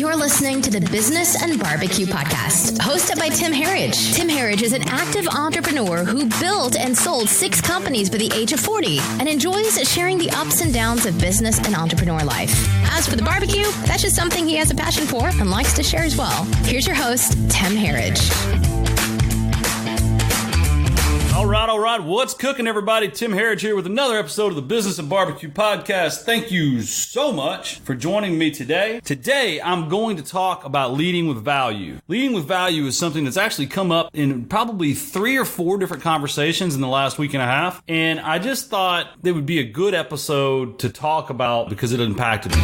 You're listening to the Business and BBQ Podcast, hosted by Tim Harridge. Tim Harridge is an active entrepreneur who built and sold 6 companies by the age of 40 and enjoys sharing the ups and downs of business and entrepreneur life. As for the barbecue, that's just something he has a passion for and likes to share as well. Here's your host, Tim Harridge. All right. What's cooking, everybody? Tim Harridge here with another episode of the Business and BBQ Podcast. Thank you so much for joining me today. Today, I'm going to talk about leading with value. Leading with value is something that's actually come up in probably 3 or 4 different conversations in the last week and a half. And I just thought it would be a good episode to talk about because it impacted me.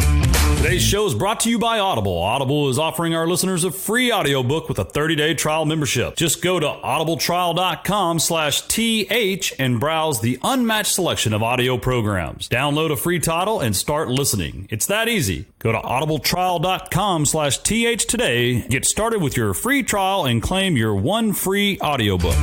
Today's show is brought to you by Audible. Audible is offering our listeners a free audiobook with a 30-day trial membership. Just go to audibletrial.com/TH and browse the unmatched selection of audio programs. Download a free title and start listening. It's that easy. Go to audibletrial.com/TH today. Get started with your free trial and claim your 1 free audiobook.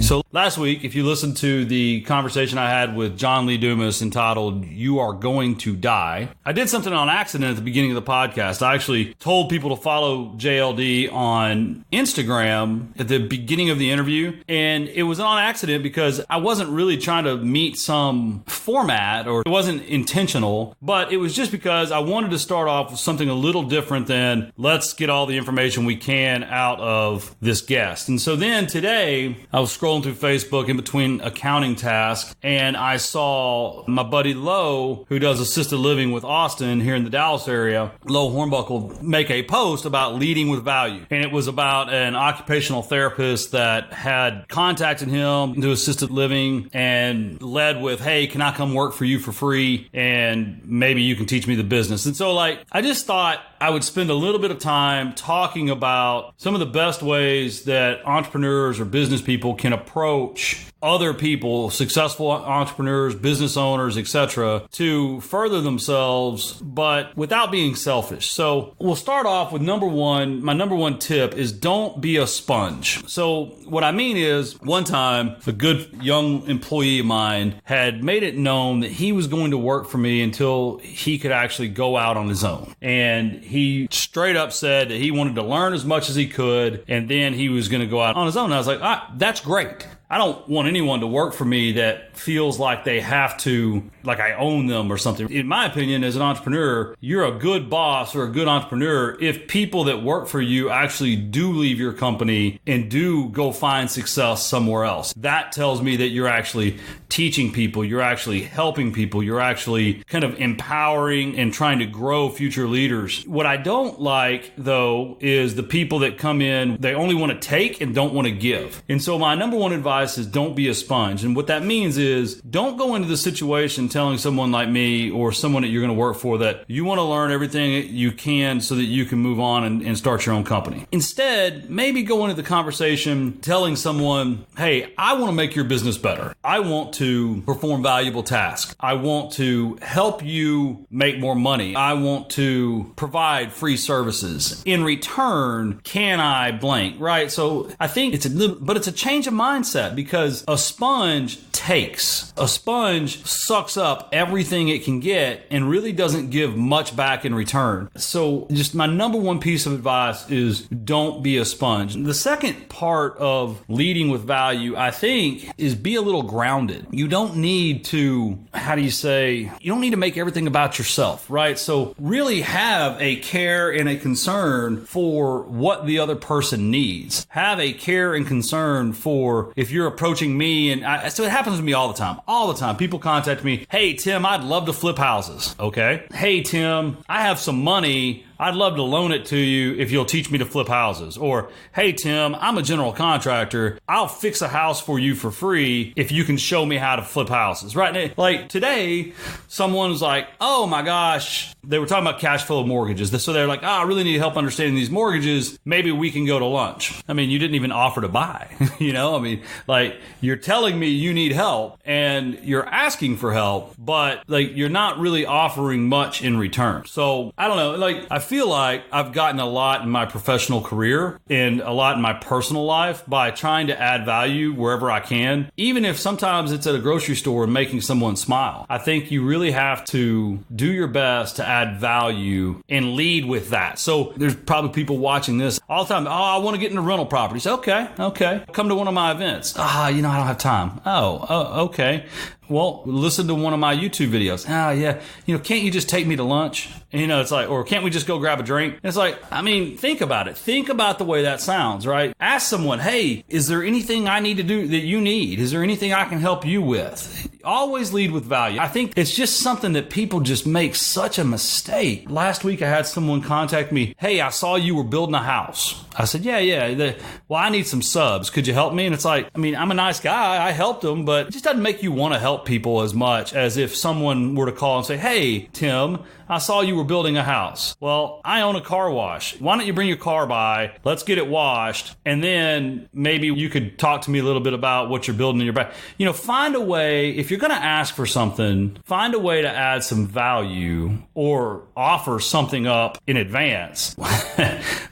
So last week, if you listened to the conversation I had with John Lee Dumas entitled, "You Are Going to Die," I did something on accident at the beginning of the podcast. I actually told people to follow JLD on Instagram at the beginning of the interview. And it was on accident because I wasn't really trying to meet some format, or it wasn't intentional, but it was just because I wanted to start off with something a little different than let's get all the information we can out of this guest. And so then today I was scrolling through Facebook in between accounting tasks, and I saw my buddy Lo, who does assisted living with Austin here in the Dallas area, Lo Hornbuckle, make a post about leading with value. And it was about an occupational therapist that had contacted him into assisted living and led with, "Hey, can I come work for you for free? And maybe you can teach me the business." And so I just thought I would spend a little bit of time talking about some of the best ways that entrepreneurs or business people can approach other people, successful entrepreneurs, business owners, etc., to further themselves, but without being selfish. So we'll start off with number one. My number one tip is don't be a sponge. So what I mean is, one time, a good young employee of mine had made it known that he was going to work for me until he could actually go out on his own. And he straight up said that he wanted to learn as much as he could, and then he was going to go out on his own. And I was like, that's great. I don't want anyone to work for me that feels like they have to, like I own them or something. In my opinion, as an entrepreneur, you're a good boss or a good entrepreneur if people that work for you actually do leave your company and do go find success somewhere else. That tells me that you're actually teaching people, you're actually helping people, you're actually kind of empowering and trying to grow future leaders. What I don't like, though, is the people that come in, they only want to take and don't want to give. And so my number one advice is don't be a sponge. And what that means is don't go into the situation telling someone like me or someone that you're going to work for that you want to learn everything you can so that you can move on and start your own company. Instead, maybe go into the conversation telling someone, "Hey, I want to make your business better. I want to perform valuable tasks. I want to help you make more money. I want to provide free services. In return, can I blank?" Right? So I think it's a change of mindset, because a sponge takes. A sponge sucks up everything it can get and really doesn't give much back in return. So just my number one piece of advice is don't be a sponge. The second part of leading with value, I think, is be a little grounded. You don't need to, you don't need to make everything about yourself, right? So really have a care and a concern for what the other person needs. Have a care and concern for if you're approaching me, and so it happens to me all the time. People contact me, "Hey, Tim, I'd love to flip houses." Okay. "Hey, Tim, I have some money. I'd love to loan it to you if you'll teach me to flip houses." Or, "Hey, Tim, I'm a general contractor. I'll fix a house for you for free if you can show me how to flip houses." Right? Like today, someone was like, "Oh my gosh," they were talking about cash flow mortgages. So they're like, "I really need help understanding these mortgages. Maybe we can go to lunch." I mean, you didn't even offer to buy, you're telling me you need help and you're asking for help, but you're not really offering much in return. So I don't know, I feel like I've gotten a lot in my professional career and a lot in my personal life by trying to add value wherever I can, even if sometimes it's at a grocery store and making someone smile. I think you really have to do your best to add value and lead with that. So there's probably people watching this all the time. Oh, I want to get into rental properties. Okay. Come to one of my events. I don't have time. Okay. Well, listen to one of my YouTube videos. Yeah. Can't you just take me to lunch? It's like, or can't we just go grab a drink? And it's like, think about it. Think about the way that sounds, right? Ask someone, hey, is there anything I need to do that you need? Is there anything I can help you with? Always lead with value. I think it's just something that people just make such a mistake. Last week, I had someone contact me. Hey, I saw you were building a house. I said, yeah. Well, I need some subs. Could you help me? And it's like, I'm a nice guy. I helped them, but it just doesn't make you want to help people as much as if someone were to call and say, hey, Tim, I saw you were building a house. Well, I own a car wash. Why don't you bring your car by? Let's get it washed. And then maybe you could talk to me a little bit about what you're building in your back. Find a way, if you're going to ask for something, find a way to add some value or offer something up in advance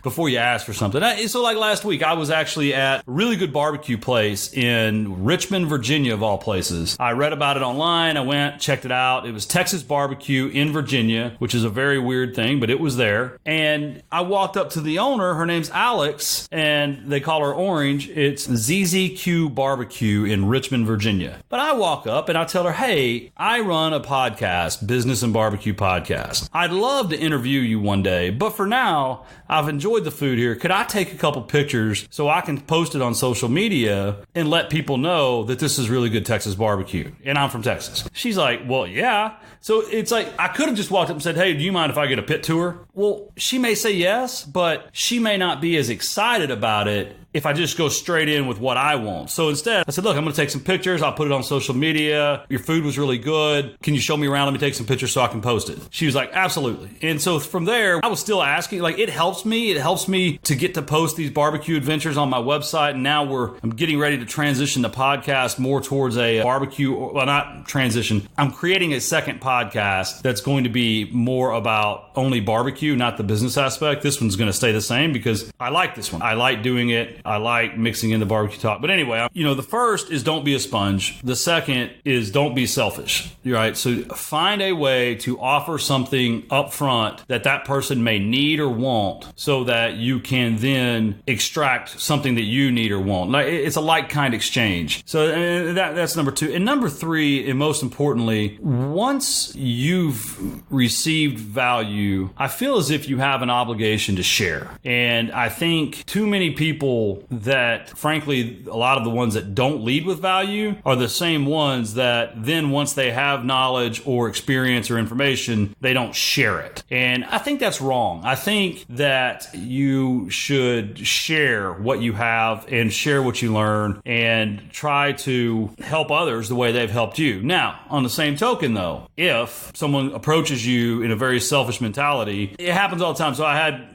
before you ask for something. So like last week, I was actually at a really good barbecue place in Richmond, Virginia, of all places. I read about it online. I went, checked it out. It was Texas Barbecue in Virginia, which is a very weird thing, but it was there. And I walked up to the owner. Her name's Alex, and they call her Orange. It's ZZQ Barbecue in Richmond, Virginia. But I walk up and I tell her, hey, I run a podcast, Business and BBQ Podcast. I'd love to interview you one day, but for now, I've enjoyed the food here. Could I take a couple pictures so I can post it on social media and let people know that this is really good Texas barbecue? And I'm from Texas. She's like, well, yeah. So it's like, I could have just walked up and said, hey, do you mind if I get a pit tour? Well, she may say yes, but she may not be as excited about it if I just go straight in with what I want. So instead, I said, look, I'm going to take some pictures. I'll put it on social media. Your food was really good. Can you show me around? Let me take some pictures so I can post it. She was like, absolutely. And so from there, I was still asking, like, it helps me. It helps me to get to post these barbecue adventures on my website. And now I'm getting ready to transition the podcast more towards a barbecue, well, not transition. I'm creating a second podcast that's going to be more about only barbecue, not the business aspect. This one's going to stay the same because I like this one. I like doing it. I like mixing in the barbecue talk. But anyway, the first is don't be a sponge. The second is don't be selfish, right? So find a way to offer something up front that person may need or want so that you can then extract something that you need or want. Like, it's a like-kind exchange. So that's number two. And number three, and most importantly, once you've received value, I feel as if you have an obligation to share. And I think too many people that, frankly, a lot of the ones that don't lead with value are the same ones that then once they have knowledge or experience or information, they don't share it. And I think that's wrong. I think that you should share what you have and share what you learn and try to help others the way they've helped you. Now, on the same token, though, if someone approaches you in a very selfish mentality, it happens all the time. So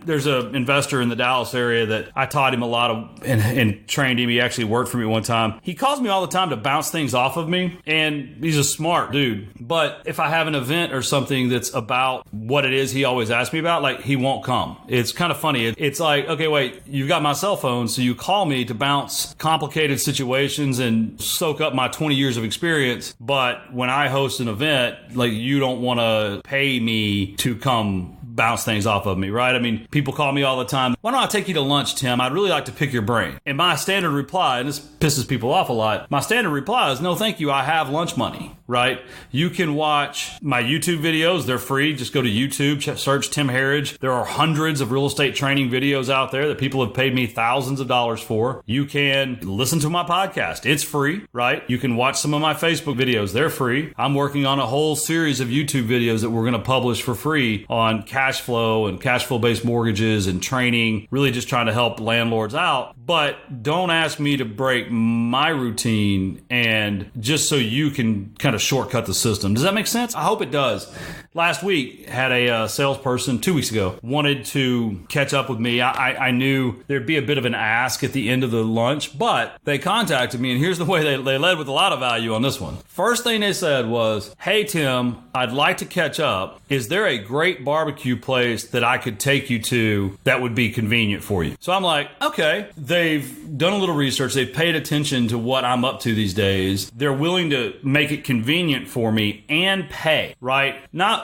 there's an investor in the Dallas area that I taught him a lot of and trained him. He actually worked for me one time. He calls me all the time to bounce things off of me, and he's a smart dude. But if I have an event or something that's about what it is he always asks me about, like, he won't come. It's kind of funny. It's like, okay, wait, you've got my cell phone, so you call me to bounce complicated situations and soak up my 20 years of experience. But when I host an event, like, you don't want to pay me to come bounce things off of me, right? I mean, people call me all the time. Why don't I take you to lunch, Tim? I'd really like to pick your brain. And my standard reply, and this pisses people off a lot, my standard reply is, no, thank you. I have lunch money, right? You can watch my YouTube videos. They're free. Just go to YouTube, search Tim Herridge. There are hundreds of real estate training videos out there that people have paid me thousands of dollars for. You can listen to my podcast. It's free, right? You can watch some of my Facebook videos. They're free. I'm working on a whole series of YouTube videos that we're going to publish for free on cash flow and cash flow based mortgages and training, really just trying to help landlords out. But don't ask me to break my routine and just so you can kind of shortcut the system. Does that make sense? I hope it does. last week had a salesperson 2 weeks ago wanted to catch up with me. I knew there'd be a bit of an ask at the end of the lunch, but they contacted me, and here's the way they led with a lot of value on this one. First thing they said was, "Hey, Tim, I'd like to catch up. Is there a great barbecue place that I could take you to that would be convenient for you?" So I'm like, okay. They've done a little research. They've paid attention to what I'm up to these days. They're willing to make it convenient for me and pay, right?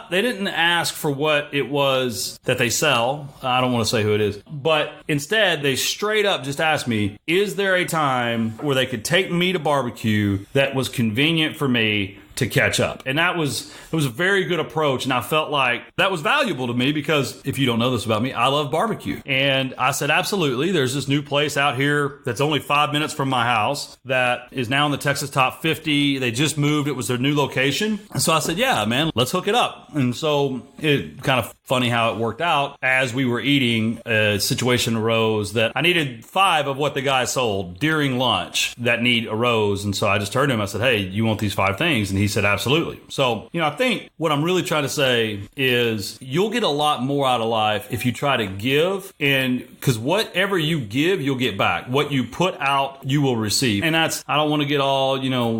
They didn't ask for what it was that they sell. I don't want to say who it is, but instead they straight up just asked me, is there a time where they could take me to barbecue that was convenient for me to catch up? And it was a very good approach, and I felt like that was valuable to me because if you don't know this about me, I love barbecue. And I said, absolutely. There's this new place out here that's only 5 minutes from my house that is now in the Texas Top 50. They just moved. It was their new location. And so I said, yeah, man, let's hook it up. And so it kind of funny how it worked out. As we were eating, a situation arose that I needed 5 of what the guy sold during lunch. That need arose. And so I just turned to him. I said, hey, you want these 5 things? And he said, absolutely. So, I think what I'm really trying to say is you'll get a lot more out of life if you try to give, and because whatever you give, you'll get back. What you put out, you will receive. And I don't want to get all,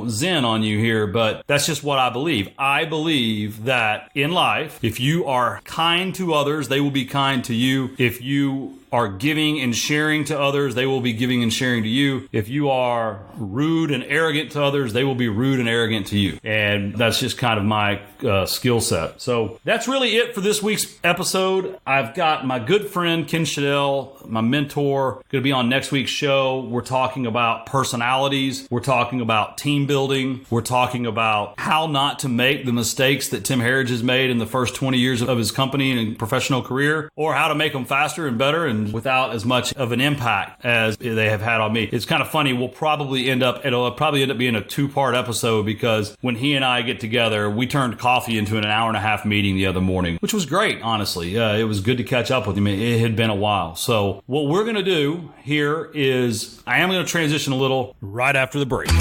zen on you here, but that's just what I believe. I believe that in life, if you are kind to others, they will be kind to you. If you are giving and sharing to others, they will be giving and sharing to you. If you are rude and arrogant to others, they will be rude and arrogant to you. And that's just kind of my skill set. So that's really it for this week's episode. I've got my good friend Ken Shadell, my mentor, going to be on next week's show. We're talking about personalities. We're talking about team building. We're talking about how not to make the mistakes that Tim Herridge has made in the first 20 years of his company and professional career, or how to make them faster and better and without as much of an impact as they have had on me. It's kind of funny. It'll probably end up being a 2-part episode because when he and I get together, we turned coffee into an hour-and-a-half meeting the other morning, which was great, honestly. It was good to catch up with him. It had been a while. So what we're going to do here is I am going to transition a little right after the break.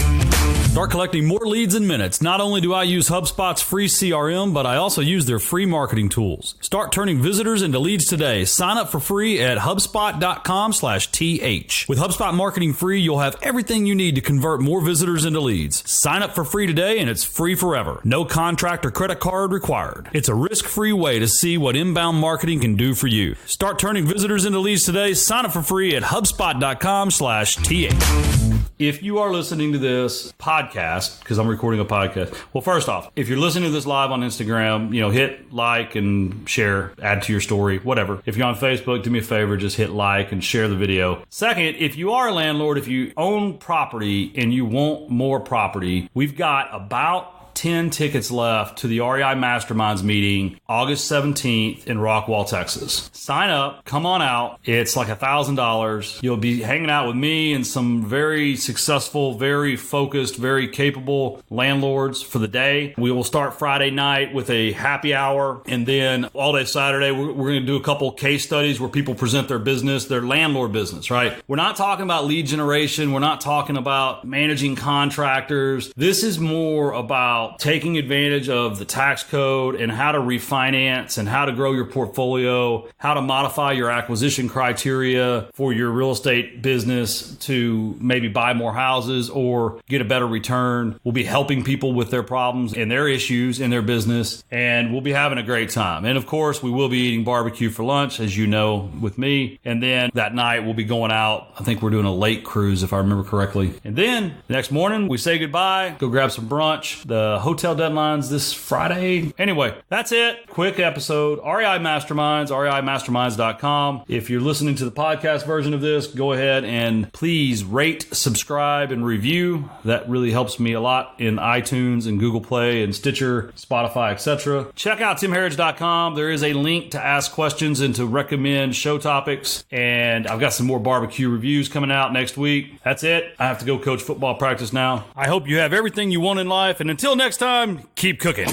Start collecting more leads in minutes. Not only do I use HubSpot's free CRM, but I also use their free marketing tools. Start turning visitors into leads today. Sign up for free at HubSpot.com/TH. With HubSpot Marketing Free, you'll have everything you need to convert more visitors into leads. Sign up for free today, and it's free forever. No contract or credit card required. It's a risk-free way to see what inbound marketing can do for you. Start turning visitors into leads today. Sign up for free at HubSpot.com/TH. If you are listening to this podcast, because I'm recording a podcast, well, first off, if you're listening to this live on Instagram, hit like and share, add to your story, whatever. If you're on Facebook, do me a favor, just hit like and share the video. Second, if you are a landlord, if you own property and you want more property, we've got about 10 tickets left to the REI Masterminds meeting August 17th in Rockwall, Texas. Sign up, come on out. It's like $1,000. You'll be hanging out with me and some very successful, very focused, very capable landlords for the day. We will start Friday night with a happy hour, and then all day Saturday, we're going to do a couple case studies where people present their business, their landlord business, right? We're not talking about lead generation. We're not talking about managing contractors. This is more about taking advantage of the tax code and how to refinance and how to grow your portfolio, how to modify your acquisition criteria for your real estate business to maybe buy more houses or get a better return. We'll be helping people with their problems and their issues in their business, and we'll be having a great time. And of course, we will be eating barbecue for lunch, as you know, with me. And then that night, we'll be going out. I think we're doing a lake cruise, if I remember correctly. And then the next morning, we say goodbye, go grab some brunch. The hotel deadline's this Friday. Anyway, that's it. Quick episode. REI Masterminds, REIMasterminds.com. If you're listening to the podcast version of this, go ahead and please rate, subscribe, and review. That really helps me a lot in iTunes and Google Play and Stitcher, Spotify, etc. Check out timherridge.com. There is a link to ask questions and to recommend show topics. And I've got some more barbecue reviews coming out next week. That's it. I have to go coach football practice now. I hope you have everything you want in life. And until next time, keep cooking.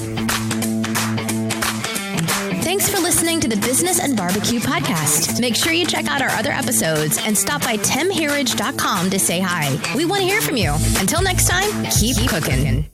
Thanks for listening to the Business and BBQ Podcast. Make sure you check out our other episodes and stop by timherridge.com to say hi. We want to hear from you. Until next time, keep cooking.